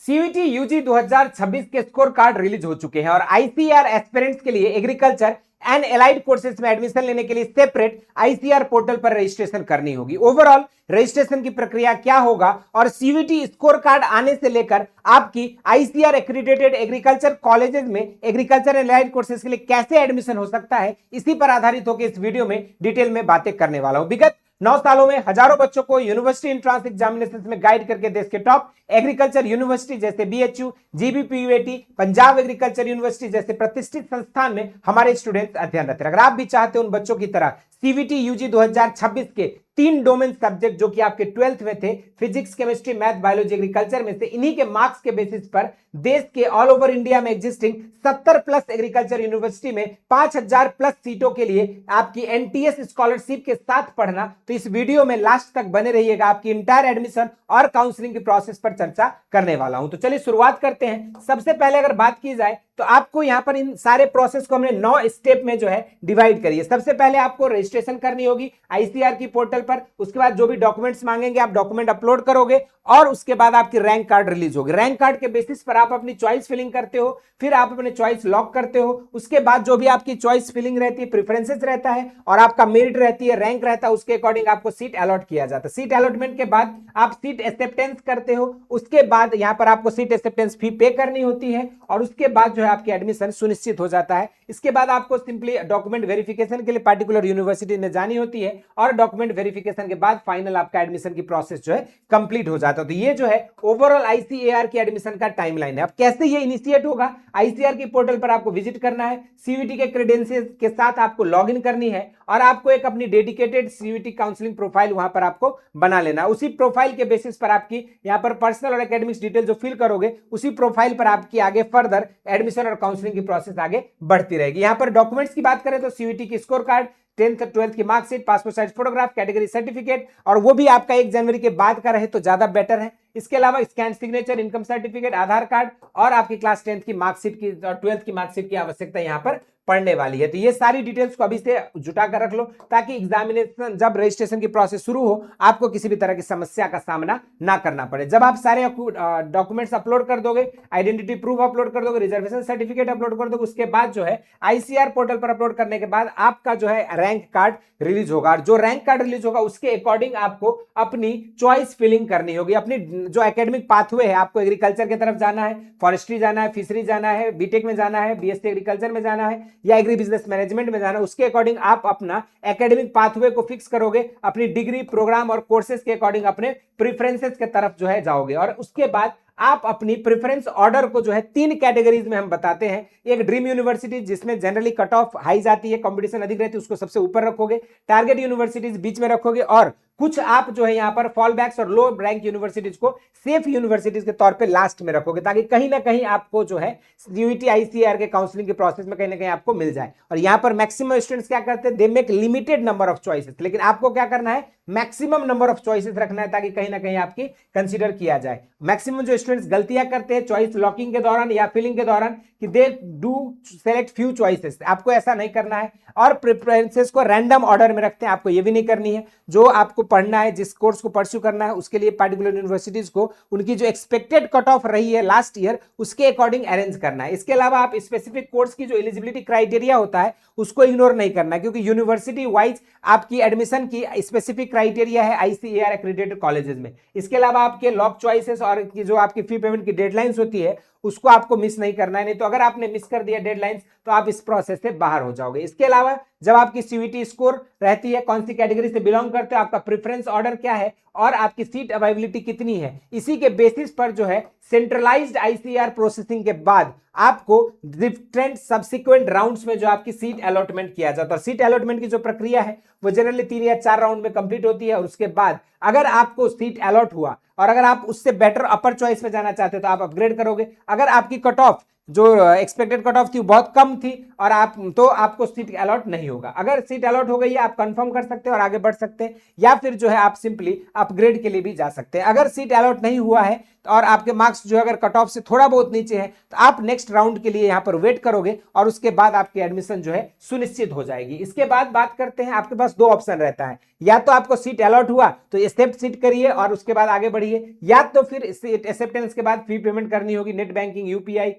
CUET UG 2026 के score card release हो चुके हैं और आईसीआर एस्पिरेंट्स के लिए एग्रीकल्चर एंड एलाइड कोर्सेज में एडमिशन लेने के लिए सेपरेट आईसीआर पोर्टल पर रजिस्ट्रेशन करनी होगी। ओवरऑल रजिस्ट्रेशन की प्रक्रिया क्या होगा और सीयूईटी स्कोर कार्ड आने से लेकर आपकी आईसीआर एक्रीडेटेड एग्रीकल्चर कॉलेजेस में एग्रीकल्चर एंड एलाइड कोर्सेज के लिए कैसे एडमिशन हो सकता है, इसी पर आधारित होकर इस वीडियो में डिटेल में बातें करने वाला हूं। विगत 9 सालों में हजारों बच्चों को यूनिवर्सिटी एंट्रेंस एग्जामिनेशन में गाइड करके देश के टॉप एग्रीकल्चर यूनिवर्सिटी जैसे बीएचयू, जीबीपीयूएटी, पंजाब एग्रीकल्चर यूनिवर्सिटी जैसे प्रतिष्ठित संस्थान में हमारे स्टूडेंट्स अध्ययनरत हैं। अगर आप भी चाहते हैं उन बच्चों की तरह सीवीटी यूजी 2026 के 3 डोमेन सब्जेक्ट जो कि आपके 12th में थे, physics, chemistry, math, biology, agriculture में से, इन्हीं के मार्क्स के बेसिस पर देश के ऑल ओवर इंडिया में एग्जिस्टिंग 70 प्लस एग्रीकल्चर यूनिवर्सिटी में 5000 प्लस सीटों के लिए आपकी एनटीएस स्कॉलरशिप के साथ पढ़ना। तो इस वीडियो में लास्ट तक बने रहिएगा, आपकी इंटायर एडमिशन और काउंसलिंग की प्रोसेस पर चर्चा करने वाला हूं। तो चलिए शुरुआत करते हैं। सबसे पहले अगर बात की जाए तो आपको यहां पर इन सारे प्रोसेस को हमने 9 स्टेप में जो है डिवाइड करिए। सबसे पहले आपको रजिस्ट्रेशन करनी होगी आईसीआर की पोर्टल पर। उसके बाद जो भी डॉक्यूमेंट्स मांगेंगे आप डॉक्यूमेंट अपलोड करोगे और उसके बाद आपकी रैंक कार्ड रिलीज होगी। रैंक कार्ड के बेसिस पर आप अपनी चॉइस फिलिंग करते हो, फिर आप अपने चॉइस लॉक करते हो। उसके बाद जो भी आपकी चॉइस फिलिंग रहती है, प्रेफरेंसेस रहता है और आपका मेरिट रहती है, रैंक रहता है, उसके अकॉर्डिंग आपको सीट अलॉट किया जाता है। सीट अलॉटमेंट के बाद आप सीट एक्सेप्टेंस करते हो। उसके बाद यहां पर आपको सीट एक्सेप्टेंस फी पे करनी होती है और उसके बाद जो है आपकी एडमिशन सुनिश्चित हो जाता है। इसके बाद आपको सिंपली डॉक्यूमेंट वेरिफिकेशन के लिए पार्टिकुलर यूनिवर्सिटी में जानी होती है और डॉक्यूमेंट वेरिफिकेशन के बाद फाइनल आपका एडमिशन की प्रोसेस जो है कंप्लीट हो जाता है। तो ये जो है ओवरऑल आईसीएआर की एडमिशन का टाइमलाइन है। अब कैसे ये इनिशिएट होगा, आईसीआर की पोर्टल पर आपको विजिट करना है, सीयूईटी के क्रेडेंशियल्स के साथ आपको लॉगिन करनी है और आपको एक अपनी डेडिकेटेड सीयूईटी काउंसलिंग प्रोफाइल वहां पर आपको बना लेना है। उसी प्रोफाइल के बेसिस पर आपकी यहां पर पर्सनल और एकेडमिक्स डिटेल जो फिल करोगे उसी प्रोफाइल पर आपकी आगे फर्दर एडमिशन और काउंसलिंग की प्रोसेस आगे बढ़ती रहेगी। यहां पर डॉक्यूमेंट्स की बात करें तो सीयूईटी की स्कोर कार्ड, 10th 12th की marksheet, passport size photograph, category certificate, और वो भी आपका 1 जनवरी के बाद का रहे तो ज्यादा बेटर है। इसके अलावा स्कैन सिग्नेचर, इनकम सर्टिफिकेट, आधार कार्ड और आपकी क्लास 10th की मार्कशीट की और 12th की मार्कशीट की आवश्यकता यहां पर पढ़ने वाली है। तो ये सारी डिटेल्स को अभी से जुटा कर रख लो ताकि एग्जामिनेशन जब रजिस्ट्रेशन की प्रोसेस शुरू हो आपको किसी भी तरह की समस्या का सामना ना करना पड़े। जब आप सारे डॉक्यूमेंट्स अपलोड कर दोगे, आइडेंटिटी प्रूफ अपलोड कर दोगे, रिजर्वेशन सर्टिफिकेट अपलोड कर दोगे, उसके बाद जो है आईसीआर पोर्टल पर अपलोड करने के बाद आपका जो है रैंक कार्ड रिलीज होगा और जो रैंक कार्ड रिलीज होगा उसके अकॉर्डिंग आपको अपनी चॉइस फिलिंग करनी होगी। अपनी जो एकेडमिक पाथवे है, आपको एग्रीकल्चर की तरफ जाना है, फॉरेस्ट्री जाना है, फिशरी जाना है, बीटेक में जाना है, बीएससी एग्रीकल्चर में जाना है या एग्री बिजनेस मैनेजमेंट में जाना है, उसके अकॉर्डिंग आप अपना एकेडमिक पाथवे को फिक्स करोगे। अपनी डिग्री, प्रोग्राम और कोर्सेज के अकॉर्डिंग अपने प्रेफरेंसेस के तरफ जो है जाओगे और उसके बाद आप अपनी प्रेफरेंस ऑर्डर को जो है 3 कैटेगरीज में हम बताते हैं। एक ड्रीम यूनिवर्सिटी जिसमें जनरली कट ऑफ हाई जाती है, कंपटीशन अधिक रहती है, उसको सबसे ऊपर रखोगे। टारगेट यूनिवर्सिटीज बीच में रखोगे और कुछ आप जो है यहां पर फॉल बैक्स और लो रैंक यूनिवर्सिटीज को सेफ यूनिवर्सिटीज के तौर पे लास्ट में रखोगे ताकि कहीं ना कहीं आपको जो है सीयूईटी आईसीआर के काउंसलिंग के प्रोसेस में कहीं ना कहीं आपको मिल जाए। और यहां पर मैक्सिमम स्टूडेंट्स क्या करते हैं, they make limited number of choices, लेकिन आपको क्या करना है, मैक्सिमम नंबर ऑफ चॉइसेस रखना है ताकि कहीं ना कहीं आपकी कंसीडर किया जाए। मैक्सिमम जो स्टूडेंट्स गलतियां करते हैं चॉइस लॉकिंग के दौरान या फिलिंग के दौरान कि they do select few choices, आपको ऐसा नहीं करना है। और प्रेफरेंसेस को रैंडम ऑर्डर में रखते हैं, आपको ये भी नहीं करनी है। जो आपको पढ़ना है, जिस कोर्स को परस्यू करना है, उसके लिए पार्टिकुलर यूनिवर्सिटीज को उनकी जो एक्सपेक्टेड कट ऑफ रही है लास्ट ईयर उसके अकॉर्डिंग अरेंज करना है। इसके अलावा आप स्पेसिफिक कोर्स की जो एलिजिबिलिटी क्राइटेरिया होता है उसको इग्नोर नहीं करना है क्योंकि यूनिवर्सिटी वाइज आपकी एडमिशन की स्पेसिफिक क्राइटेरिया है आईसीएआर एक्रेडिटेड कॉलेजेस में। इसके अलावा आपके लॉक चॉइसेस और जो आपकी फी पेमेंट की डेडलाइंस होती है उसको आपको मिस नहीं करना है, नहीं तो अगर आपने मिस कर दिया डेडलाइंस तो आप इस प्रोसेस से बाहर हो जाओगे। इसके अलावा जब आपकी सीयूईटी स्कोर रहती है, कौन सी कैटेगरी से बिलोंग करते हो, आपका प्रेफरेंस ऑर्डर क्या है और आपकी सीट अवेलेबिलिटी कितनी है, इसी के बेसिस पर जो है सेंट्रलाइज्ड आईसीआर प्रोसेसिंग के बाद आपको डिफरेंट सब्सिक्वेंट राउंड्स में जो आपकी सीट अलॉटमेंट किया जाता है। सीट अलॉटमेंट की जो प्रक्रिया है वो जनरली 3 या 4 राउंड में कंप्लीट होती है और उसके बाद अगर आपको सीट अलॉट हुआ और अगर आप उससे बेटर अपर चॉइस में जाना चाहते हो तो आप अपग्रेड करोगे। अगर आपकी कट ऑफ जो एक्सपेक्टेड कट ऑफ थी बहुत कम थी और आपको सीट अलॉट नहीं होगा। अगर सीट अलॉट हो गई है आप कंफर्म कर सकते हैं और आगे बढ़ सकते हैं या फिर जो है आप सिंपली अपग्रेड के लिए भी जा सकते हैं। अगर सीट अलॉट नहीं हुआ है और आपके मार्क्स जो अगर कट ऑफ से थोड़ा बहुत नीचे है तो आप नेक्स्ट राउंड के लिए यहां पर वेट करोगे और उसके बाद आपकी एडमिशन जो है सुनिश्चित हो जाएगी। इसके बाद बात करते हैं, आपके पास दो ऑप्शन रहता है, या तो आपको सीट अलॉट हुआ तो एक्सेप्ट सीट करिए और उसके बाद आगे बढ़िए, या तो फिर एक्सेप्टेंस के बाद फी पेमेंट करनी होगी, net banking, UPI,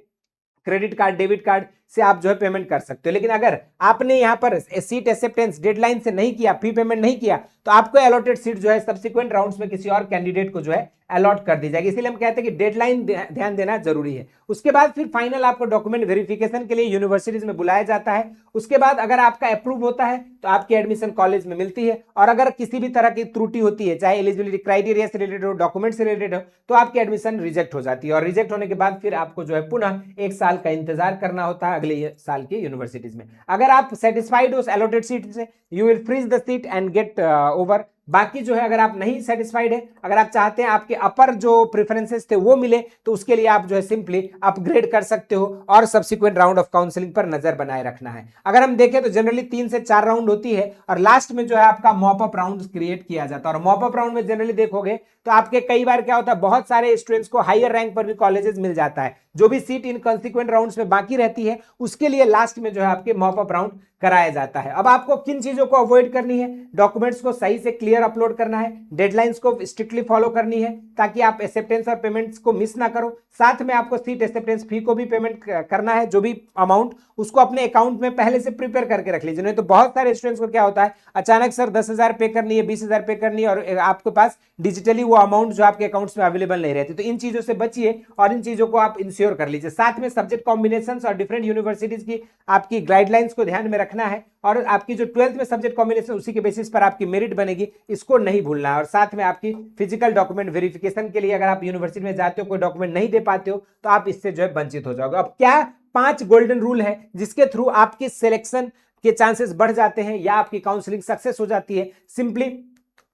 credit card, debit card से आप जो है पेमेंट कर सकते हो। लेकिन अगर आपने यहां पर सीट एक्सेप्टेंस डेडलाइन से नहीं किया, फी पेमेंट नहीं किया, तो आपको अलॉटेड सीट जो है सब्सिक्वेंट राउंड्स में किसी और कैंडिडेट को जो है अलॉट कर दी जाएगी। इसीलिए हम कहते हैं कि डेडलाइन ध्यान देना जरूरी है। उसके बाद फिर फाइनल आपको डॉक्यूमेंट वेरिफिकेशन के लिए यूनिवर्सिटीज में बुलाया जाता है। उसके बाद अगर आपका अप्रूव होता है तो आपकी एडमिशन कॉलेज में मिलती है, और अगर किसी भी तरह की त्रुटि होती है, चाहे एलिजिबिलिटी क्राइटेरिया से रिलेटेड हो, डॉक्यूमेंट से रिलेटेड हो, तो आपकी एडमिशन रिजेक्ट हो जाती है। और रिजेक्ट होने के बाद फिर आपको जो है पुनः 1 साल का इंतजार करना होता है अगले साल की यूनिवर्सिटीज में। अगर आप सेटिस्फाइड हो अलॉटेड सीट से, you will freeze the seat and get over. बाकी जो है अगर आप नहीं सेटिस्फाइड है, अगर आप चाहते हैं आपके अपर जो प्रेफरेंसेस थे वो मिले, तो उसके लिए आप जो है सिंपली अपग्रेड कर सकते हो और सब्सिक्वेंट राउंड ऑफ काउंसलिंग पर नजर बनाए रखना है। अगर हम देखें तो जनरली 3 से 4 राउंड होती है और लास्ट में जो है आपका मॉपअप राउंड क्रिएट किया जाता है। और मॉपअप राउंड में जनरली देखोगे तो आपके कई बार क्या होता है, बहुत सारे स्टूडेंट्स को हायर रैंक पर भी कॉलेजेस मिल जाता है। जो भी सीट इन कंसिक्वेंट राउंड्स में बाकी रहती है उसके लिए लास्ट में जो है आपके मॉपअप राउंड कराया जाता है। अब आपको किन चीजों को अवॉइड करनी है, डॉक्यूमेंट्स को सही से क्लियर अपलोड करना है, डेडलाइंस को स्ट्रिक्टली फॉलो करनी है ताकि आप एक्सेप्टेंस और पेमेंट्स को मिस ना करो। साथ में आपको सीट एक्सेप्टेंस फी को भी पेमेंट करना है, जो भी अमाउंट उसको अपने अकाउंट में पहले से प्रिपेयर करके रख लीजिए। नहीं तो बहुत सारे स्टूडेंट्स को क्या होता है, अचानक सर 10,000 पे करनी है, 20,000 पे करनी है और आपके पास डिजिटली वो अमाउंट जो आपके अकाउंट्स में अवेलेबल नहीं रहती। तो इन चीजों से बचिए और इन चीजों को आप इंश्योर कर लीजिए। साथ में सब्जेक्ट कॉम्बिनेशन और डिफरेंट यूनिवर्सिटीज की आपकी गाइडलाइंस को ध्यान में रखना है, और आपकी जो 12th में सब्जेक्ट कॉम्बिनेशन उसी के बेसिस पर आपकी मेरिट बनेगी, इसको नहीं भूलना है। और साथ में आपकी फिजिकल डॉक्यूमेंट वेरिफिकेशन के लिए अगर आप यूनिवर्सिटी में जाते हो, कोई डॉक्यूमेंट नहीं दे पाते हो, तो आप इससे जो है वंचित हो जाओगे। अब क्या 5 गोल्डन रूल है जिसके थ्रू आपकी सिलेक्शन के चांसेस बढ़ जाते हैं या आपकी काउंसलिंग सक्सेस हो जाती है। सिंपली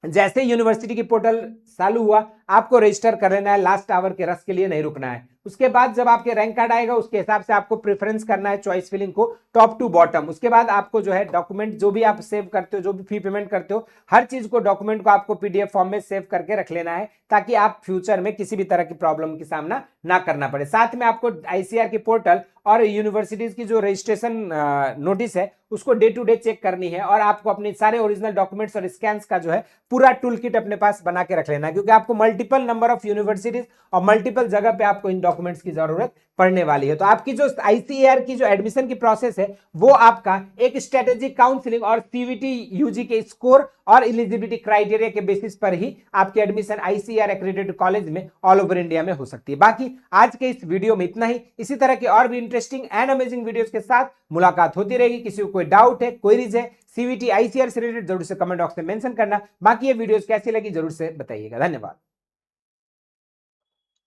जैसे यूनिवर्सिटी की पोर्टल चालू हुआ आपको रजिस्टर कर लेना है, लास्ट आवर के रस के लिए नहीं रुकना है। उसके बाद जब आपके रैंक कार्ड आएगा उसके हिसाब से आपको प्रेफरेंस करना है चॉइस फिलिंग को टॉप टू बॉटम। उसके बाद आपको जो है डॉक्यूमेंट जो भी आप सेव करते हो, जो भी फी पेमेंट करते हो, हर चीज को डॉक्यूमेंट को आपको पीडीएफ फॉर्म में सेव करके रख लेना है ताकि आप फ्यूचर में किसी भी तरह की प्रॉब्लम की सामना ना करना पड़े। साथ में आपको आईसीआर की पोर्टल और यूनिवर्सिटीज की जो रजिस्ट्रेशन नोटिस है उसको डे टू डे चेक करनी है, और आपको अपने सारे ओरिजिनल डॉक्यूमेंट्स और स्कैन्स का जो है पूरा टूल किट अपने पास बना के रख लेना है, क्योंकि आपको मल्टीपल नंबर ऑफ यूनिवर्सिटीज और मल्टीपल जगह पे आपको इन डॉक्यूमेंट्स की जरूरत पड़ने वाली है। तो आपकी जो आईसीएआर की जो एडमिशन की प्रोसेस है वो आपका एक स्ट्रेटेजिक काउंसलिंग और सीवीटी यूजी के स्कोर और एलिजिबिलिटी क्राइटेरिया के बेसिस पर ही आपकी एडमिशन आईसीएआर एक्रेडिटेड कॉलेज में ऑल ओवर इंडिया में हो सकती है। बाकी आज के इस वीडियो में इतना ही। इसी तरह के और भी इंटरेस्टिंग एंड अमेजिंग वीडियोस के साथ मुलाकात होती रहेगी। किसी को कोई डाउट है, क्वेरीज है सीवीटी आईसीएआर से रिलेटेड, जरूर से कमेंट बॉक्स में मेंशन करना। बाकी ये वीडियोस कैसी लगी जरूर से बताइएगा। धन्यवाद।